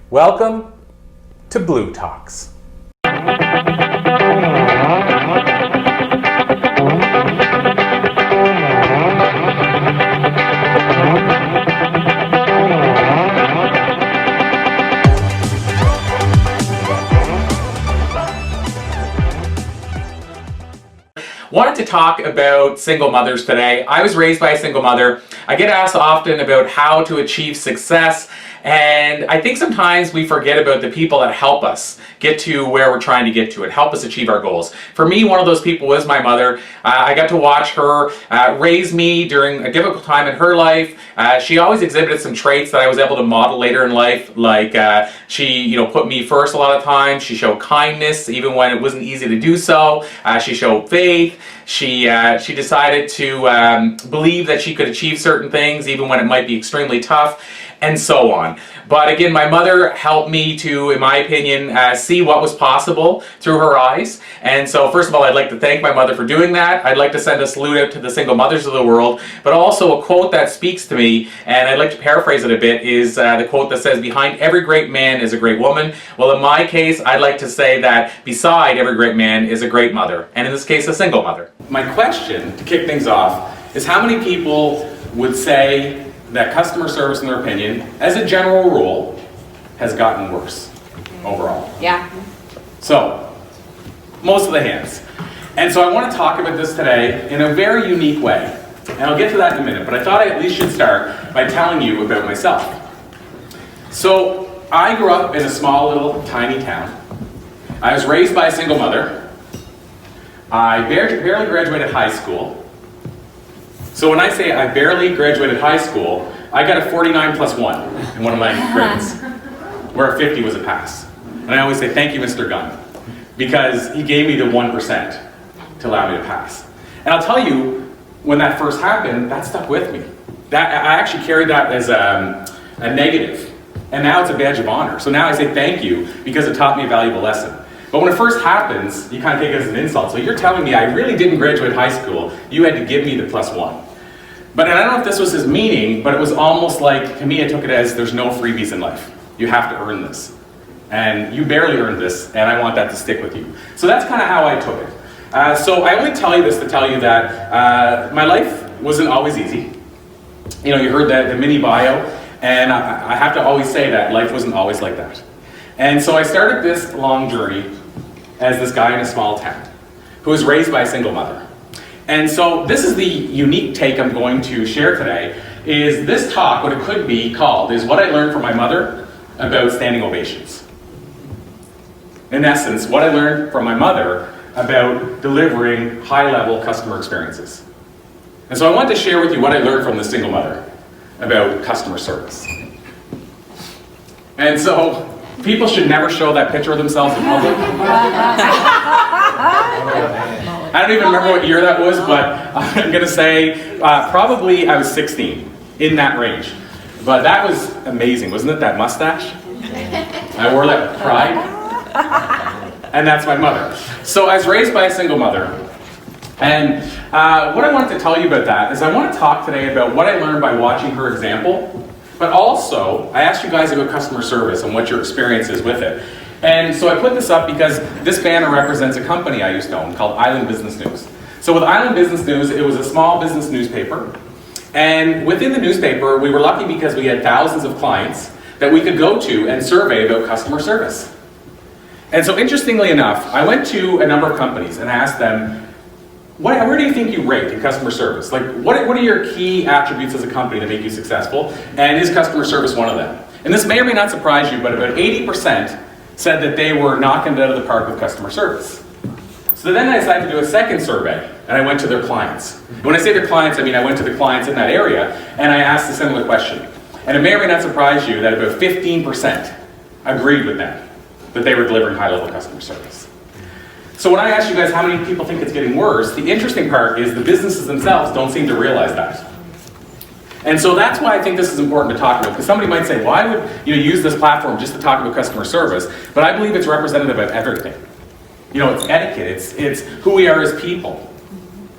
Welcome to Blue Talks. Wanted to talk about single mothers today. I was raised by a single mother. I get asked often about how to achieve success, and I think sometimes we forget about the people that help us get to where we're trying to get to and help us achieve our goals. For me, one of those people was my mother. I got to watch her raise me during a difficult time in her life. She always exhibited some traits that I was able to model later in life, like she put me first a lot of times. She showed kindness even when it wasn't easy to do so. She showed faith. She decided to believe that she could achieve certain things even when it might be extremely tough, and so on. But again, my mother helped me to, in my opinion, see what was possible through her eyes. And so first of all, I'd like to thank my mother for doing that. I'd like to send a salute out to the single mothers of the world, but also a quote that speaks to me, and I'd like to paraphrase it a bit, is the quote that says, "Behind every great man is a great woman." Well, in my case, I'd like to say that beside every great man is a great mother, and in this case, a single mother. My question, to kick things off, is how many people would say that customer service, in their opinion, as a general rule, has gotten worse overall? Yeah. So, most of the hands. And so I want to talk about this today in a very unique way. And I'll get to that in a minute, but I thought I at least should start by telling you about myself. So, I grew up in a small little tiny town. I was raised by a single mother. I barely graduated high school. So when I say I barely graduated high school, I got a 49 plus 1 in one of my grades, where a 50 was a pass. And I always say, thank you, Mr. Gunn, because he gave me the 1% to allow me to pass. And I'll tell you, when that first happened, that stuck with me. I actually carried that as a negative, and now it's a badge of honor. So now I say thank you, because it taught me a valuable lesson. But when it first happens, you kind of take it as an insult. So you're telling me I really didn't graduate high school, you had to give me the plus 1. But I don't know if this was his meaning, but it was almost like, to me I took it as there's no freebies in life. You have to earn this. And you barely earned this, and I want that to stick with you. So that's kind of how I took it. So I only tell you this to tell you that my life wasn't always easy. You know, you heard the mini bio, and I have to always say that life wasn't always like that. And so I started this long journey as this guy in a small town who was raised by a single mother. And so this is the unique take I'm going to share today, is this talk, what it could be called, is what I learned from my mother about standing ovations. In essence, what I learned from my mother about delivering high-level customer experiences. And so I want to share with you what I learned from the single mother about customer service. And so, people should never show that picture of themselves in public. I don't even remember what year that was, but I'm going to say probably I was 16, in that range. But that was amazing, wasn't it, that mustache? I wore that with pride. And that's my mother. So I was raised by a single mother. And what I wanted to tell you about that is I want to talk today about what I learned by watching her example. But also, I asked you guys about customer service and what your experience is with it. And so I put this up because this banner represents a company I used to own called Island Business News. So with Island Business News, it was a small business newspaper. And within the newspaper, we were lucky because we had thousands of clients that we could go to and survey about customer service. And so interestingly enough, I went to a number of companies and asked them, where do you think you rate in customer service? Like, what are your key attributes as a company that make you successful? And is customer service one of them? And this may or may not surprise you, but about 80% said that they were knocking it out of the park with customer service. So then I decided to do a second survey, and I went to their clients. And when I say their clients, I mean I went to the clients in that area, and I asked a similar question. And it may or may not surprise you that about 15% agreed with them, that they were delivering high-level customer service. So when I asked you guys how many people think it's getting worse, the interesting part is the businesses themselves don't seem to realize that. And so that's why I think this is important to talk about, because somebody might say, why would you use this platform just to talk about customer service? But I believe it's representative of everything. You know, it's etiquette, it's who we are as people.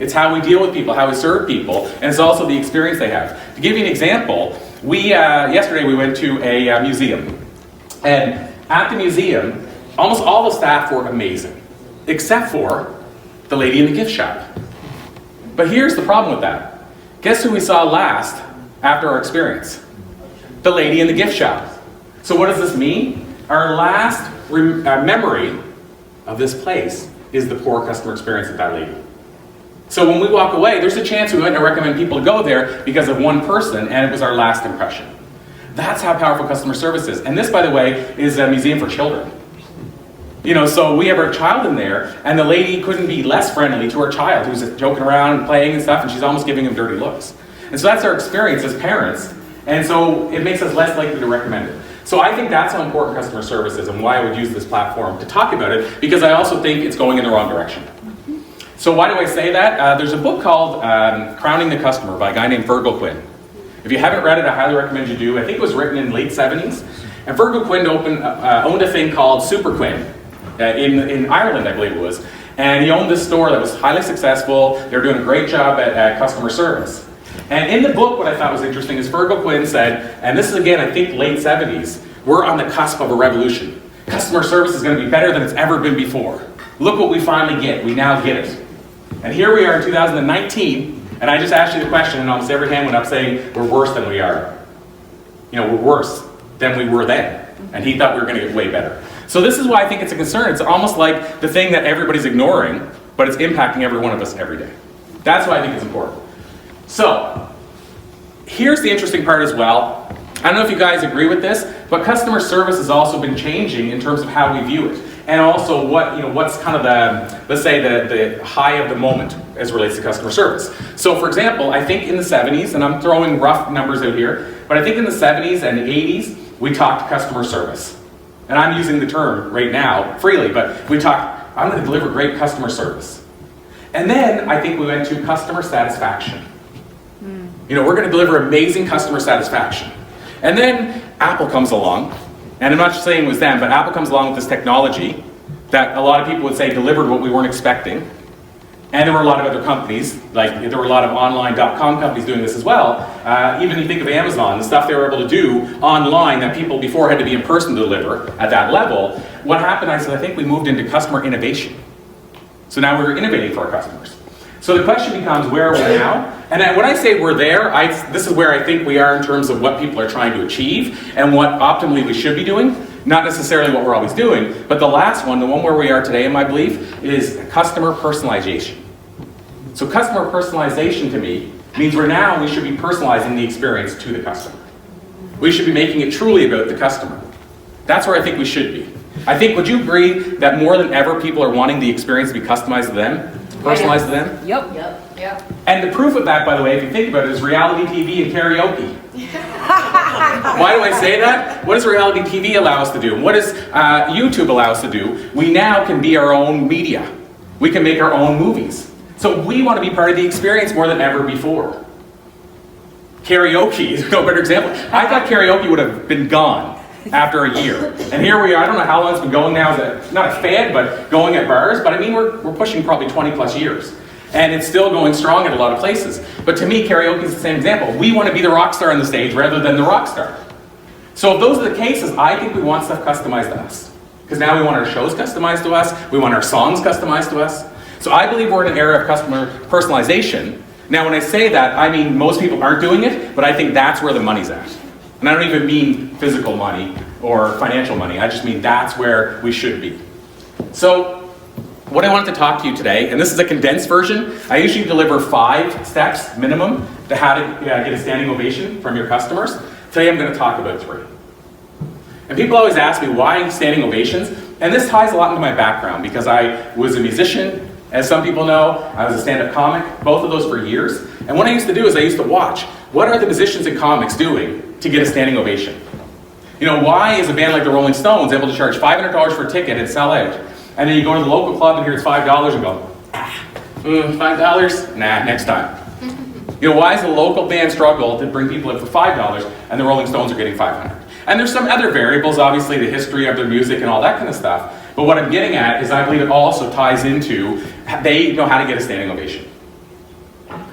It's how we deal with people, how we serve people, and it's also the experience they have. To give you an example, yesterday we went to a museum. And at the museum, almost all the staff were amazing, except for the lady in the gift shop. But here's the problem with that. Guess who we saw last after our experience? The lady in the gift shop. So what does this mean? Our last memory of this place is the poor customer experience of that lady. So when we walk away, there's a chance we might recommend people to go there because of one person, and it was our last impression. That's how powerful customer service is. And this, by the way, is a museum for children. You know, so we have our child in there, and the lady couldn't be less friendly to her child who's joking around and playing and stuff, and she's almost giving him dirty looks. And so that's our experience as parents, and so it makes us less likely to recommend it. So I think that's how important customer service is and why I would use this platform to talk about it, because I also think it's going in the wrong direction. So why do I say that? There's a book called Crowning the Customer by a guy named Virgil Quinn. If you haven't read it, I highly recommend you do. I think it was written in the late 70s. And Virgil Quinn owned a thing called Super Quinn in Ireland, I believe it was. And he owned this store that was highly successful. They were doing a great job at customer service. And in the book, what I thought was interesting is Virgil Quinn said, and this is again, I think late 70s, we're on the cusp of a revolution. Customer service is going to be better than it's ever been before. Look what we finally get. We now get it. And here we are in 2019, and I just asked you the question, and almost every hand went up saying, we're worse than we are. You know, we're worse than we were then. And he thought we were going to get way better. So this is why I think it's a concern. It's almost like the thing that everybody's ignoring, but it's impacting every one of us every day. That's why I think it's important. So, here's the interesting part as well. I don't know if you guys agree with this, but customer service has also been changing in terms of how we view it. And also what's kind of the, let's say the high of the moment as it relates to customer service. So for example, I think in the 70s, and I'm throwing rough numbers out here, but I think in the 70s and 80s, we talked customer service. And I'm using the term right now freely, but we talked, I'm going to deliver great customer service. And then I think we went to customer satisfaction. You know, we're going to deliver amazing customer satisfaction. And then Apple comes along, and I'm not just saying it was them, but Apple comes along with this technology that a lot of people would say delivered what we weren't expecting. And there were a lot of other companies, like there were a lot of online.com companies doing this as well. Even you think of Amazon, the stuff they were able to do online that people before had to be in person to deliver at that level. What happened, I think we moved into customer innovation. So now we're innovating for our customers. So the question becomes, where are we now? And when I say we're there, this is where I think we are in terms of what people are trying to achieve and what optimally we should be doing. Not necessarily what we're always doing, but the last one, the one where we are today in my belief, is customer personalization. So customer personalization to me means we should be personalizing the experience to the customer. We should be making it truly about the customer. That's where I think we should be. I think, would you agree that more than ever people are wanting the experience to be customized to them? Personalized to them? Yep. And the proof of that, by the way, if you think about it, is reality TV and karaoke. Why do I say that? What does reality TV allow us to do? What does YouTube allow us to do? We now can be our own media. We can make our own movies. So we want to be part of the experience more than ever before. Karaoke is no better example. I thought karaoke would have been gone after a year. And here we are, I don't know how long it's been going now, not a fad, but going at bars, but I mean we're pushing probably 20 plus years. And it's still going strong at a lot of places. But to me, karaoke is the same example. We want to be the rock star on the stage rather than the rock star. So if those are the cases, I think we want stuff customized to us. Because now we want our shows customized to us, we want our songs customized to us. So I believe we're in an era of customer personalization. Now when I say that, I mean most people aren't doing it, but I think that's where the money's at. And I don't even mean physical money or financial money, I just mean that's where we should be. So what I wanted to talk to you today, and this is a condensed version, I usually deliver 5 steps minimum to how to get a standing ovation from your customers. Today I'm going to talk about 3. And people always ask me why standing ovations, and this ties a lot into my background because I was a musician. As some people know, I was a stand-up comic, both of those for years. And what I used to do is I used to watch, what are the musicians and comics doing to get a standing ovation? You know, why is a band like the Rolling Stones able to charge $500 for a ticket and sell out? And then you go to the local club and hear it's $5 and go, $5? Nah, next time. You know, why does a local band struggle to bring people in for $5 and the Rolling Stones are getting $500? And there's some other variables, obviously the history of their music and all that kind of stuff. But what I'm getting at is I believe it also ties into, they know how to get a standing ovation.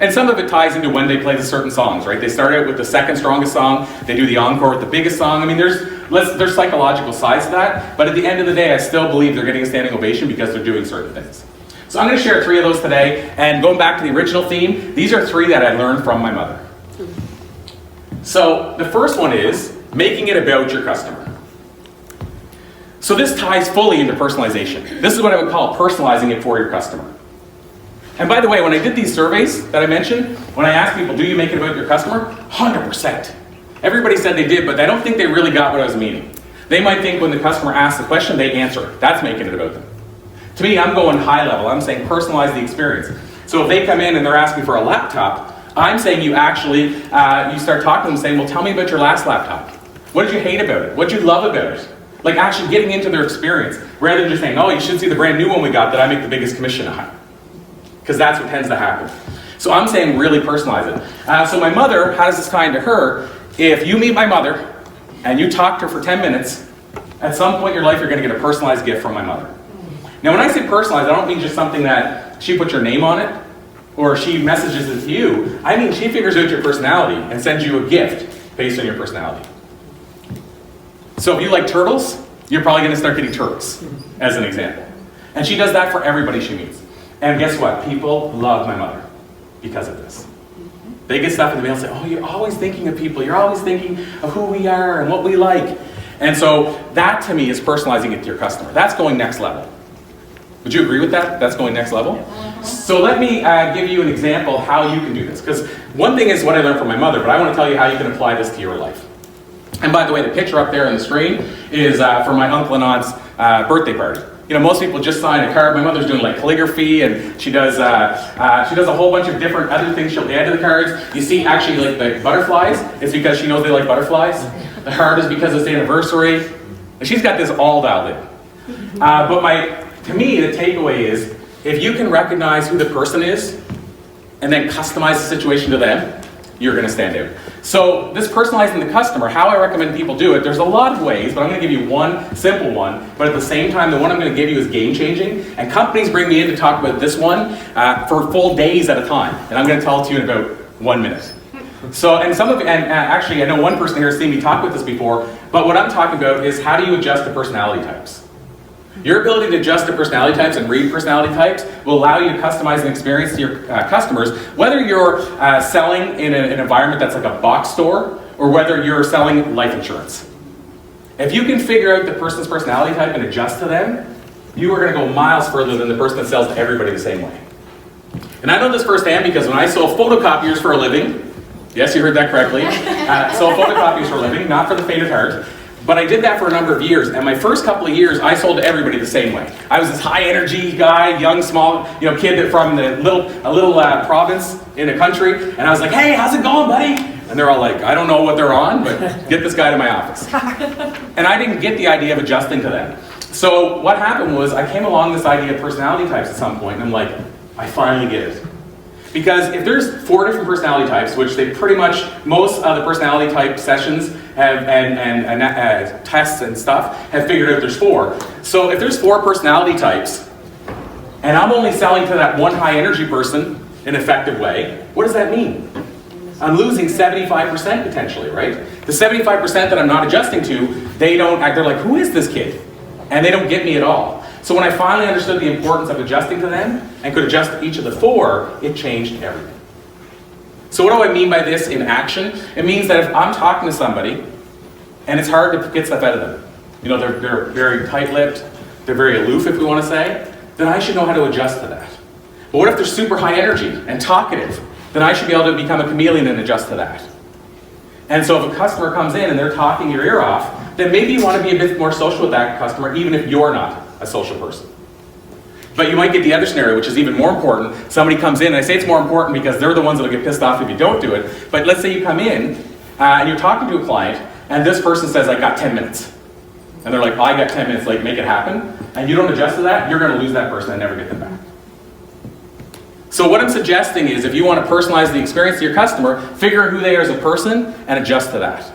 And some of it ties into when they play the certain songs, right? They start out with the second strongest song, they do the encore with the biggest song. I mean, there's There's psychological sides to that, but at the end of the day, I still believe they're getting a standing ovation because they're doing certain things. So I'm going to share 3 of those today, and going back to the original theme, these are 3 that I learned from my mother. So the first one is making it about your customer. So this ties fully into personalization. This is what I would call personalizing it for your customer. And by the way, when I did these surveys that I mentioned, when I asked people, do you make it about your customer? 100%. Everybody said they did, but I don't think they really got what I was meaning. They might think when the customer asks the question, they answer it. That's making it about them. To me, I'm going high level. I'm saying personalize the experience. So if they come in and they're asking for a laptop, I'm saying you actually, you start talking to them saying, well, tell me about your last laptop. What did you hate about it? What did you love about it? Like actually getting into their experience, rather than just saying, oh, you should see the brand new one we got that I make the biggest commission on. Because that's what tends to happen. So I'm saying really personalize it. So my mother, how does this tie into her? If you meet my mother and you talk to her for 10 minutes, at some point in your life you're going to get a personalized gift from my mother. Now when I say personalized, I don't mean just something that she puts your name on it or she messages it to you. I mean she figures out your personality and sends you a gift based on your personality. So if you like turtles, you're probably going to start getting turtles, as an example. And she does that for everybody she meets. And guess what? People love my mother because of this. They get stuff in the mail and say, oh, you're always thinking of people. You're always thinking of who we are and what we like. And so that, to me, is personalizing it to your customer. That's going next level. Would you agree with that? That's going next level? So let me give you an example how you can do this. Because one thing is what I learned from my mother, but I want to tell you how you can apply this to your life. And by the way, the picture up there on the screen is for my uncle and aunt's birthday party. You know, most people just sign a card. My mother's doing like calligraphy, and she does a whole bunch of different other things she'll add to the cards. You see, actually, like the butterflies, it's because she knows they like butterflies. The heart is because it's the anniversary. And she's got this all dialed in. To me, the takeaway is, if you can recognize who the person is, and then customize the situation to them, you're going to stand out. So this personalizing the customer, how I recommend people do it, there's a lot of ways, but I'm going to give you one simple one, but at the same time, the one I'm going to give you is game-changing, and companies bring me in to talk about this one for full days at a time, and I'm going to tell it to you in about 1 minute. So, actually, I know one person here has seen me talk about this before, but what I'm talking about is how do you adjust to personality types? Your ability to adjust to personality types and read personality types will allow you to customize an experience to your customers, whether you're selling in an environment that's like a box store, or whether you're selling life insurance. If you can figure out the person's personality type and adjust to them, you are going to go miles further than the person that sells to everybody the same way. And I know this firsthand because when I sold photocopiers for a living, yes, you heard that correctly, sold photocopiers for a living, not for the faint of heart. But I did that for a number of years, and my first couple of years, I sold to everybody the same way. I was this high-energy guy, young, small, kid from a little province in a country, and I was like, "Hey, how's it going, buddy?" And they're all like, "I don't know what they're on, but get this guy to my office." And I didn't get the idea of adjusting to them. So what happened was, I came along this idea of personality types at some point, and I'm like, I finally get it. Because if there's 4 different personality types, which they pretty much, most of the personality type sessions have, and tests and stuff have figured out there's 4. So if there's 4 personality types, and I'm only selling to that one high energy person in an effective way, what does that mean? I'm losing 75% potentially, right? The 75% that I'm not adjusting to, they're like, who is this kid? And they don't get me at all. So when I finally understood the importance of adjusting to them and could adjust to each of the 4, it changed everything. So what do I mean by this in action? It means that if I'm talking to somebody and it's hard to get stuff out of them, they're very tight-lipped, they're very aloof if we want to say, then I should know how to adjust to that. But what if they're super high energy and talkative? Then I should be able to become a chameleon and adjust to that. And so if a customer comes in and they're talking your ear off, then maybe you want to be a bit more social with that customer, even if you're not a social person. But you might get the other scenario, which is even more important. Somebody comes in, and I say it's more important because they're the ones that'll get pissed off if you don't do it. But let's say you come in, and you're talking to a client, and this person says, I got 10 minutes. And they're like, I got 10 minutes, like, make it happen. And you don't adjust to that, you're going to lose that person and never get them back. So what I'm suggesting is, if you want to personalize the experience to your customer, figure out who they are as a person, and adjust to that.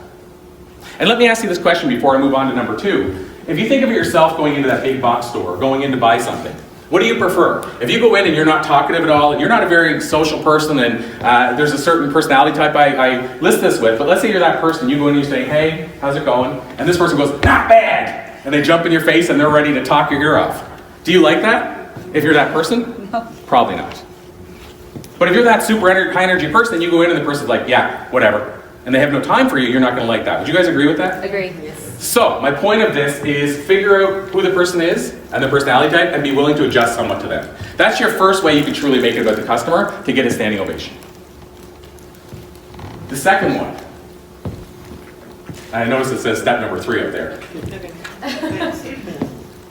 And let me ask you this question before I move on to number 2. If you think of yourself going into that big box store, going in to buy something, What do you prefer? If you go in and you're not talkative at all, and you're not a very social person, and there's a certain personality type I list this with, but let's say you're that person, you go in and you say, hey, how's it going? And this person goes, not bad! And they jump in your face and they're ready to talk your ear off. Do you like that? If you're that person? No. Probably not. But if you're that super high energy person, and you go in and the person's like, yeah, whatever, and they have no time for you, you're not going to like that. Would you guys agree with that? Agree. Yes. So, my point of this is figure out who the person is and the personality type and be willing to adjust somewhat to them. That's your first way you can truly make it about the customer to get a standing ovation. The second one, I noticed it says step number 3 up there.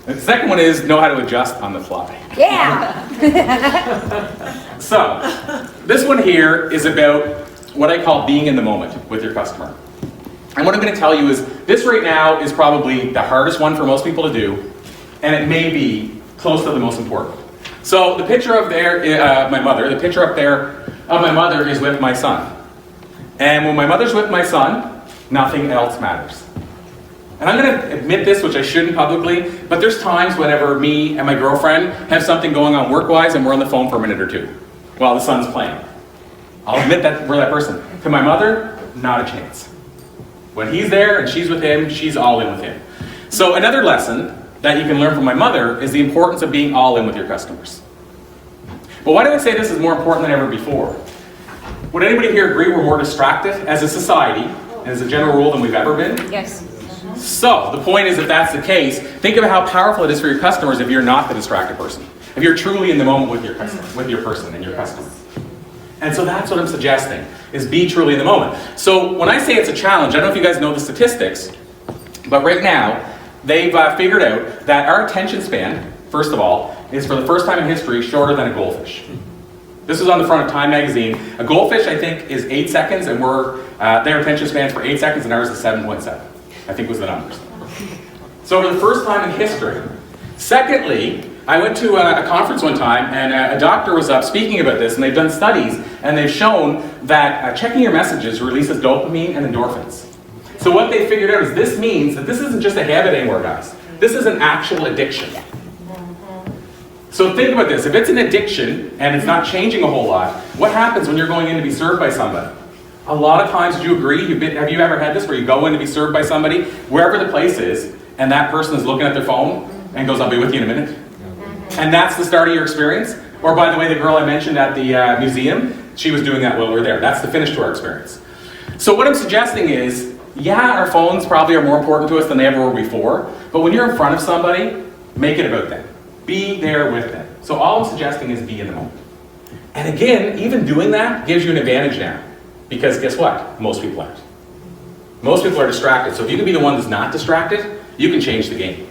The second one is know how to adjust on the fly. Yeah! So, this one here is about what I call being in the moment with your customer. And what I'm going to tell you is, this right now is probably the hardest one for most people to do, and it may be close to the most important. So the picture up there, the picture up there of my mother is with my son. And when my mother's with my son, nothing else matters. And I'm going to admit this, which I shouldn't publicly, but there's times whenever me and my girlfriend have something going on work-wise and we're on the phone for a minute or two while the son's playing. I'll admit that we're that person. To my mother, not a chance. When he's there and she's with him, she's all in with him. So another lesson that you can learn from my mother is the importance of being all in with your customers. But why do I say this is more important than ever before? Would anybody here agree we're more distracted as a society, and as a general rule, than we've ever been? Yes. So the point is, if that's the case, think of how powerful it is for your customers if you're not the distracted person. If you're truly in the moment with your customer, with your person and your customer. And so that's what I'm suggesting, is be truly in the moment. So when I say it's a challenge, I don't know if you guys know the statistics, but right now, they've figured out that our attention span, first of all, is for the first time in history shorter than a goldfish. This is on the front of Time magazine. A goldfish, I think, is 8 seconds, and their attention span for 8 seconds, and ours is 7.7, I think was the numbers. So for the first time in history. Secondly, I went to a conference one time, and a doctor was up speaking about this, and they've done studies, and they've shown that checking your messages releases dopamine and endorphins. So what they figured out is this means that this isn't just a habit anymore, guys. This is an actual addiction. So think about this. If it's an addiction, and it's not changing a whole lot, what happens when you're going in to be served by somebody? A lot of times, do you agree? Have you ever had this where you go in to be served by somebody, wherever the place is, and that person is looking at their phone and goes, I'll be with you in a minute? And that's the start of your experience? Or by the way, the girl I mentioned at the museum, she was doing that while we were there. That's the finish to our experience. So what I'm suggesting is, yeah, our phones probably are more important to us than they ever were before, but when you're in front of somebody, make it about them. Be there with them. So all I'm suggesting is be in the moment. And again, even doing that gives you an advantage now. Because guess what? Most people aren't. Most people are distracted. So if you can be the one that's not distracted, you can change the game.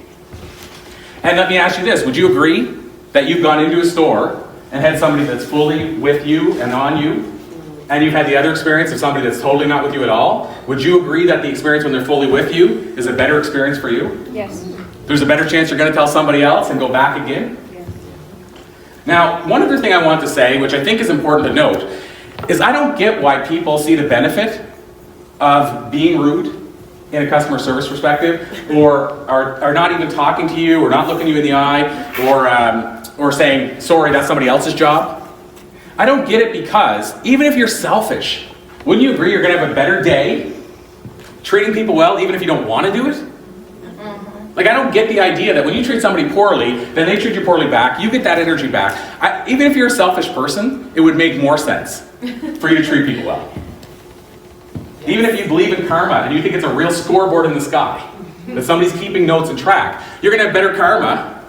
And let me ask you this, would you agree that you've gone into a store and had somebody that's fully with you and on you, and you've had the other experience of somebody that's totally not with you at all? Would you agree that the experience when they're fully with you is a better experience for you? Yes. There's a better chance you're going to tell somebody else and go back again? Yes. Now, one other thing I want to say, which I think is important to note, is I don't get why people see the benefit of being rude in a customer service perspective, or are not even talking to you, or not looking you in the eye, or saying, sorry, that's somebody else's job. I don't get it because, even if you're selfish, wouldn't you agree you're going to have a better day treating people well, even if you don't want to do it? Like, I don't get the idea that when you treat somebody poorly, then they treat you poorly back, you get that energy back. Even if you're a selfish person, it would make more sense for you to treat people well. Even if you believe in karma and you think it's a real scoreboard in the sky, that somebody's keeping notes and track, you're going to have better karma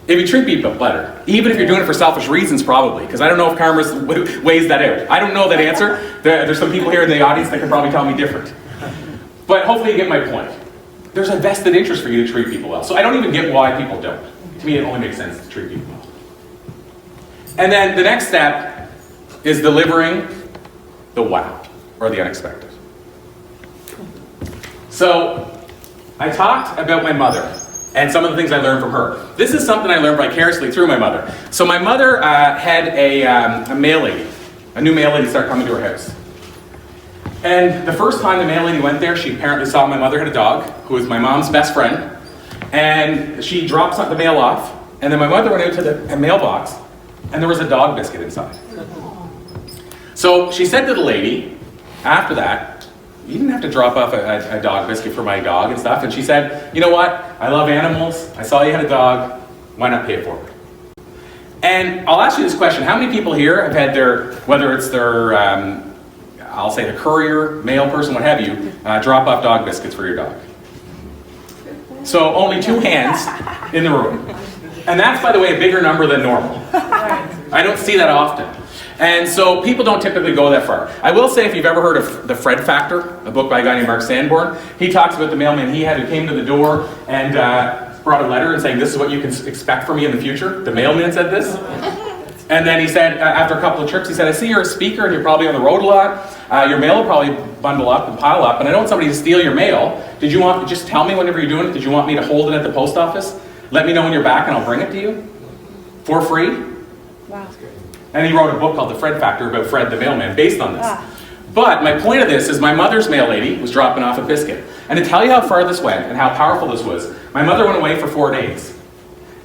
if you treat people better. Even if you're doing it for selfish reasons, probably. Because I don't know if karma weighs that out. I don't know that answer. There's some people here in the audience that can probably tell me different. But hopefully you get my point. There's a vested interest for you to treat people well. So I don't even get why people don't. To me, it only makes sense to treat people well. And then the next step is delivering the wow, or the unexpected. So I talked about my mother and some of the things I learned from her. This is something I learned vicariously through my mother. So my mother had a mail lady, a new mail lady started coming to her house. And the first time the mail lady went there, she apparently saw my mother had a dog, who was my mom's best friend, and she drops the mail off, And then my mother went out to the mailbox, and there was a dog biscuit inside. So she said to the lady, after that, you didn't have to drop off a dog biscuit for my dog and stuff. And she said, you know what? I love animals. I saw you had a dog. Why not pay it forward? And I'll ask you this question. How many people here have had their, whether it's their, I'll say the courier, mail person, what have you, drop off dog biscuits for your dog? So only 2 hands in the room. And that's, by the way, a bigger number than normal. I don't see that often. And so people don't typically go that far. I will say, if you've ever heard of The Fred Factor, a book by a guy named Mark Sanborn, he talks about the mailman he had who came to the door and brought a letter and saying, this is what you can expect from me in the future. The mailman said this. And then he said, after a couple of trips, he said, I see you're a speaker and you're probably on the road a lot. Your mail will probably bundle up and pile up, and I don't want somebody to steal your mail. Did you want, just tell me whenever you're doing it, did you want me to hold it at the post office? Let me know when you're back and I'll bring it to you for free. Wow. And he wrote a book called The Fred Factor about Fred the mailman based on this. But my point of this is my mother's mail lady was dropping off a biscuit. And to tell you how far this went and how powerful this was, my mother went away for 4 days.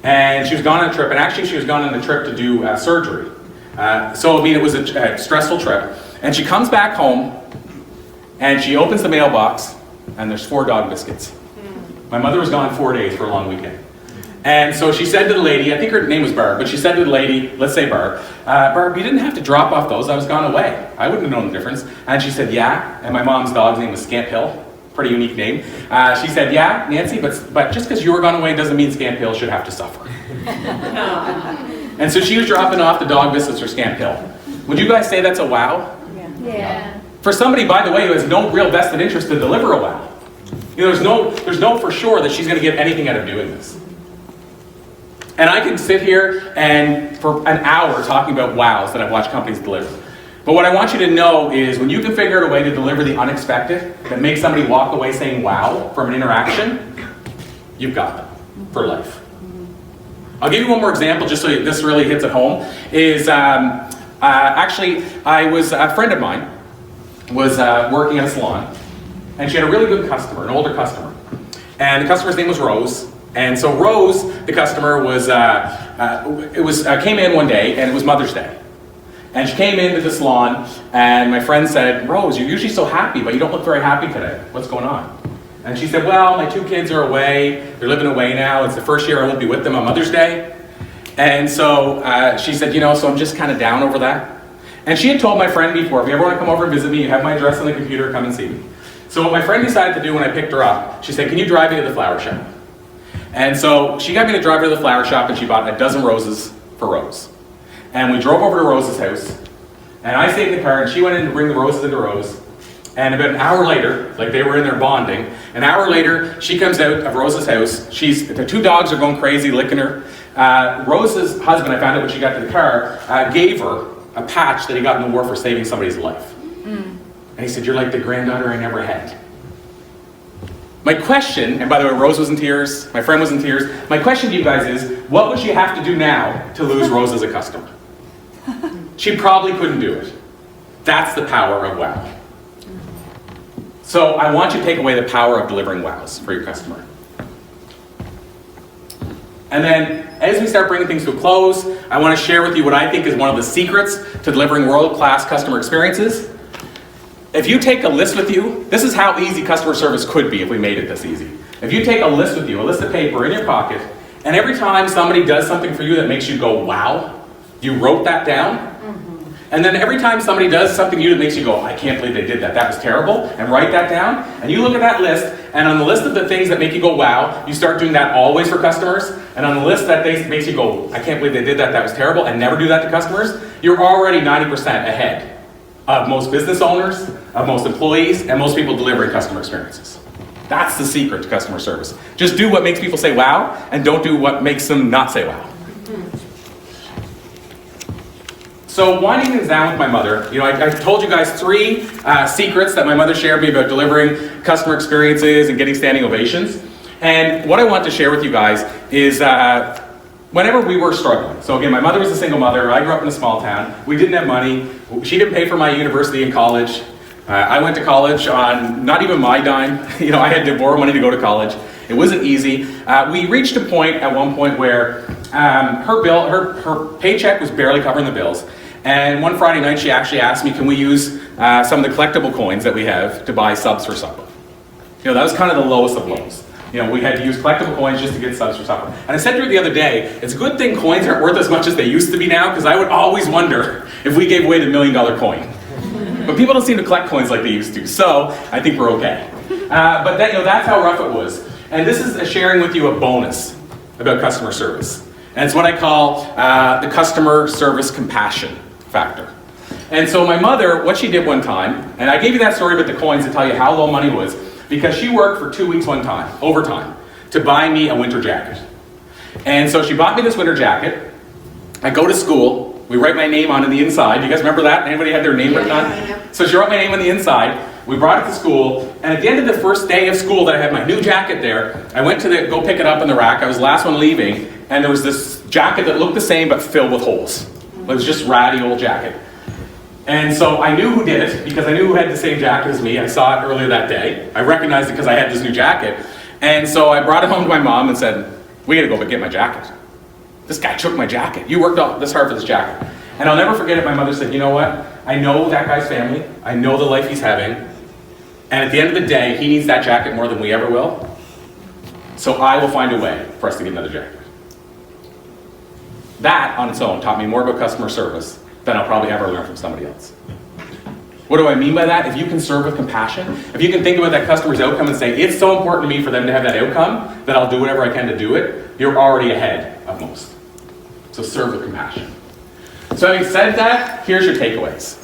And she was gone on a trip, and actually she was gone on a trip to do surgery. So I mean, it was a stressful trip. And she comes back home, and she opens the mailbox, and there's 4 dog biscuits. My mother was gone 4 days for a long weekend. And so she said to the lady, I think her name was Barb, but she said to the lady, let's say Barb, Barb, you didn't have to drop off those, I was gone away. I wouldn't have known the difference. And she said, yeah, and my mom's dog's name was Scamp Hill, pretty unique name. She said, yeah, Nancy, but just because you were gone away doesn't mean Scamp Hill should have to suffer. And so she was dropping off the dog biscuits for Scamp Hill. Would you guys say that's a wow? Yeah. For somebody, by the way, who has no real vested interest to deliver a wow. You know, there's no for sure that she's going to get anything out of doing this. And I can sit here and for an hour talking about wows that I've watched companies deliver. But what I want you to know is when you can figure out a way to deliver the unexpected that makes somebody walk away saying wow from an interaction, you've got them for life. I'll give you one more example just so this really hits at home. Is actually, a friend of mine was working at a salon, and she had a really good customer, an older customer. And the customer's name was Rose. And so Rose, the customer, came in one day, and it was Mother's Day. And she came into the salon, and my friend said, Rose, you're usually so happy, but you don't look very happy today. What's going on? And she said, well, my 2 kids are away. They're living away now. It's the first year I won't be with them on Mother's Day. And so she said, so I'm just kind of down over that. And she had told my friend before, if you ever want to come over and visit me, you have my address on the computer, come and see me. So what my friend decided to do when I picked her up, she said, can you drive me to the flower shop? And so she got me to drive her to the flower shop, and she bought a dozen roses for Rose. And we drove over to Rose's house, and I stayed in the car, and she went in to bring the roses into Rose. And about an hour later, like they were in there bonding, an hour later, she comes out of Rose's house. The 2 dogs are going crazy, licking her. Rose's husband, I found out when she got to the car, gave her a patch that he got in the war for saving somebody's life. And he said, you're like the granddaughter I never had. My question, and by the way, Rose was in tears, my friend was in tears, my question to you guys is, what would she have to do now to lose Rose as a customer? She probably couldn't do it. That's the power of wow. So I want you to take away the power of delivering wows for your customer. And then, as we start bringing things to a close, I want to share with you what I think is one of the secrets to delivering world-class customer experiences. If you take a list with you, this is how easy customer service could be if we made it this easy. If you take a list with you, a list of paper in your pocket, and every time somebody does something for you that makes you go, wow, you wrote that down. And then every time somebody does something to you that makes you go, I can't believe they did that, that was terrible, and write that down. And you look at that list, and on the list of the things that make you go, wow, you start doing that always for customers. And on the list that makes you go, I can't believe they did that, that was terrible, and never do that to customers, you're already 90% ahead of most business owners, of most employees, and most people delivering customer experiences. That's the secret to customer service. Just do what makes people say wow, and don't do what makes them not say wow. So winding things down with my mother, I told you guys 3 secrets that my mother shared me about delivering customer experiences and getting standing ovations. And what I want to share with you guys is whenever we were struggling. So again, my mother was a single mother. I grew up in a small town. We didn't have money. She didn't pay for my university and college. I went to college on not even my dime. I had to borrow money to go to college. It wasn't easy. We reached a point at one point where her paycheck was barely covering the bills. And one Friday night, she actually asked me, can we use some of the collectible coins that we have to buy subs for supper? You know, that was kind of the lowest of lows. You know, we had to use collectible coins just to get subs for supper. And I said to her the other day, it's a good thing coins aren't worth as much as they used to be now, because I would always wonder if we gave away the $1 million coin. But people don't seem to collect coins like they used to, so I think we're okay. But that, you know, that's how rough it was. And this is sharing with you a bonus about customer service. And it's what I call the customer service compassion factor. And so my mother, what she did one time, and I gave you that story about the coins to tell you how low money was, because she worked for 2 weeks one time, overtime, to buy me a winter jacket. And so she bought me this winter jacket. I go to school. We write my name on the inside. You guys remember that? Anybody had their name written on? So she wrote my name on the inside. We brought it to school. And at the end of the first day of school that I had my new jacket there, I went to go pick it up in the rack. I was the last one leaving. And there was this jacket that looked the same but filled with holes. It was just ratty old jacket. And so I knew who did it, because I knew who had the same jacket as me. I saw it earlier that day. I recognized it because I had this new jacket. And so I brought it home to my mom and said, we gotta go get my jacket. This guy took my jacket. You worked all this hard for this jacket. And I'll never forget it. My mother said, you know what? I know that guy's family. I know the life he's having. And at the end of the day, he needs that jacket more than we ever will. So I will find a way for us to get another jacket. That on its own taught me more about customer service than I'll probably ever learn from somebody else. What do I mean by that? If you can serve with compassion, if you can think about that customer's outcome and say, it's so important to me for them to have that outcome that I'll do whatever I can to do it, you're already ahead of most. So serve with compassion. So having said that, here's your takeaways.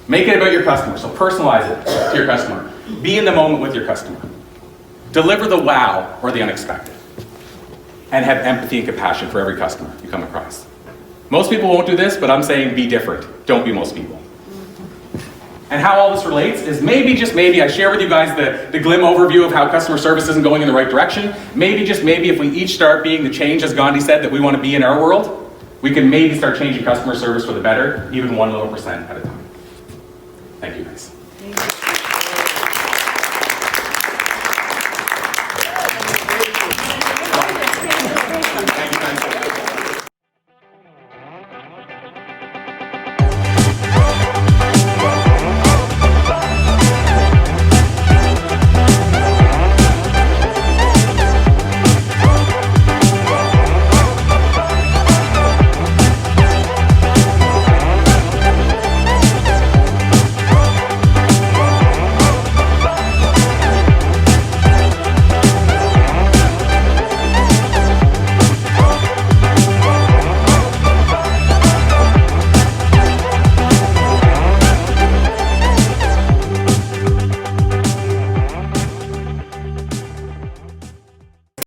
Make it about your customer, so personalize it to your customer. Be in the moment with your customer. Deliver the wow or the unexpected. And have empathy and compassion for every customer you come across. Most people won't do this, but I'm saying be different. Don't be most people. And how all this relates is maybe, just maybe, I share with you guys the glim overview of how customer service isn't going in the right direction. Maybe, just maybe, if we each start being the change, as Gandhi said, that we want to be in our world, we can maybe start changing customer service for the better, even 1% at a time. Thank you guys.